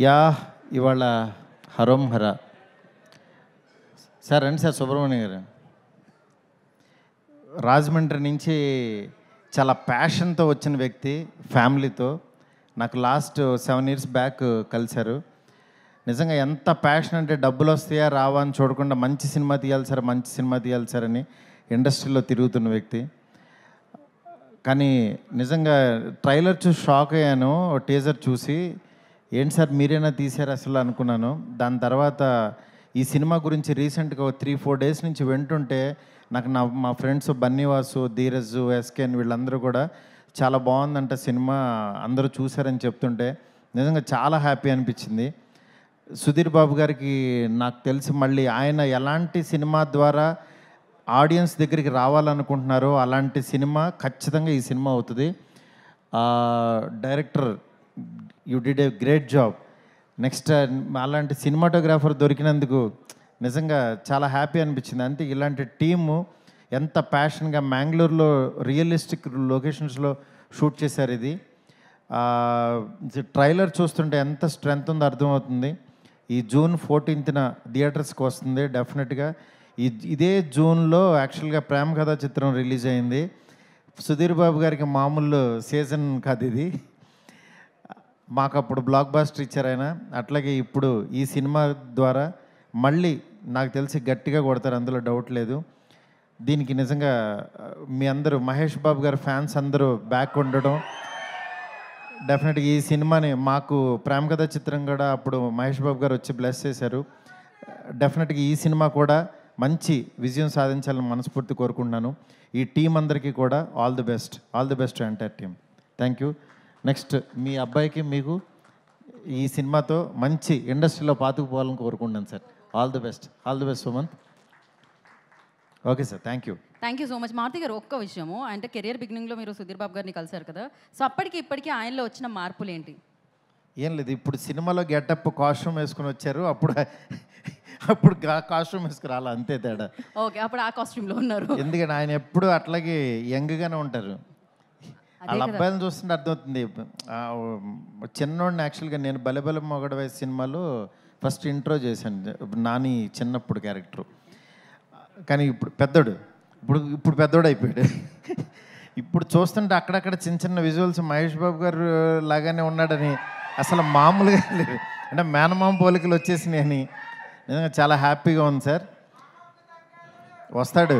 Yeah ఇవాళ హరోం హర sir రండి sir Subrahmanyam గారు. రాజమండ్రి నుంచి చాలా ప్యాషన్తో వచ్చిన వ్యక్తి, ఫ్యామిలీతో నాకు లాస్ట్ 7 years బ్యాక్ కలిశారు. నిజంగా ఎంత ప్యాషన్ అంటే డబ్బులు వస్తాయా రావా అని చూడకుండా మంచి సినిమా తీయాలి సార్, మంచి సినిమా తీయాలి సార్ అని ఇండస్ట్రీలో తిరుగుతున్న వ్యక్తి. కానీ నిజంగా ట్రైలర్ చూసి షాక్ అయ్యాను. టీజర్ చూసి ఏంటి సార్ మీరేనా తీశారు అసలు అనుకున్నాను. దాని తర్వాత ఈ సినిమా గురించి రీసెంట్గా 3-4 days నుంచి వింటుంటే నాకు మా ఫ్రెండ్స్ బన్నీవాసు, ధీరజ్, ఎస్కేన్ వీళ్ళందరూ కూడా చాలా బాగుందంట సినిమా, అందరూ చూశారని చెప్తుంటే నిజంగా చాలా హ్యాపీ అనిపించింది. సుధీర్ బాబు గారికి నాకు తెలిసి మళ్ళీ ఆయన ఎలాంటి సినిమా ద్వారా ఆడియన్స్ దగ్గరికి రావాలనుకుంటున్నారో అలాంటి సినిమా ఖచ్చితంగా ఈ సినిమా అవుతుంది. Director you did a great job. Next అలాంటి సినిమాటోగ్రాఫర్ దొరికినందుకు నిజంగా చాలా హ్యాపీ అనిపించింది. అంటే ఇలాంటి టీము ఎంత ప్యాషన్గా మ్యాంగ్లూరులో రియలిస్టిక్ లొకేషన్స్లో షూట్ చేశారు. ఇది ట్రైలర్ చూస్తుంటే ఎంత స్ట్రెంత్ ఉందో అర్థమవుతుంది. ఈ June 14th థియేటర్స్కి వస్తుంది డెఫినెట్గా. ఇదే జూన్లో యాక్చువల్గా ప్రేమ కథా చిత్రం రిలీజ్ అయింది. సుధీర్ బాబు గారికి మామూలు సీజన్ కాదు ఇది, మాకు అప్పుడు బ్లాక్ బాస్టర్ ఇచ్చారు ఆయన. అట్లాగే ఇప్పుడు ఈ సినిమా ద్వారా మళ్ళీ నాకు తెలిసి గట్టిగా కొడతారు, అందులో డౌట్ లేదు. దీనికి నిజంగా మీ అందరూ మహేష్ బాబు గారు ఫ్యాన్స్ అందరూ బ్యాక్ ఉండడం, డెఫినెట్గా ఈ సినిమాని మాకు ప్రేమ కథా చిత్రం కూడా అప్పుడు మహేష్ బాబు గారు వచ్చి బ్లెస్ చేశారు. డెఫినెట్గా ఈ సినిమా కూడా మంచి విజయం సాధించాలని మనస్ఫూర్తి కోరుకుంటున్నాను. ఈ టీం అందరికీ కూడా all the best entire team. Thank you. Next మీ అబ్బాయికి మీకు ఈ సినిమాతో మంచి ఇండస్ట్రీలో పాతుకుపోవాలని కోరుకుంటున్నాను sir. All the best Sumanth. Okay sir, thank you so much. Maruthi గారు, ఒక్క విషయము అంటే కెరియర్ బిగినింగ్లో మీరు సుధీర్ బాబు గారిని కలిశారు కదా, సో అప్పటికి ఇప్పటికీ ఆయనలో వచ్చిన మార్పులు ఏంటి? ఏం లేదు, ఇప్పుడు సినిమాలో గెటప్ కాస్ట్యూమ్ వేసుకుని వచ్చారు, అప్పుడు కాస్ట్యూమ్ వేసుకురాలి, అంతే తేడా. ఓకే, అప్పుడు ఆ కాస్ట్యూమ్లో ఉన్నారు. ఎందుకంటే ఆయన ఎప్పుడు అట్లాగే యంగ్గానే ఉంటారు. వాళ్ళ అబ్బాయిలను చూస్తుంటే అర్థమవుతుంది. చిన్నోడిని యాక్చువల్గా నేను బలెబల మొగడ వయసు సినిమాలో ఫస్ట్ ఇంట్రో చేశాను, నాని చిన్నప్పుడు క్యారెక్టరు. కానీ ఇప్పుడు పెద్దోడు అయిపోయాడు. ఇప్పుడు చూస్తుంటే అక్కడక్కడ చిన్న చిన్న విజువల్స్ మహేష్ బాబు గారు లాగానే ఉన్నాడని అసలు మామూలుగా లేదు. అంటే మేనమామ పోలికలు వచ్చేసినాయి అని నిజంగా చాలా హ్యాపీగా ఉంది సార్. వస్తాడు.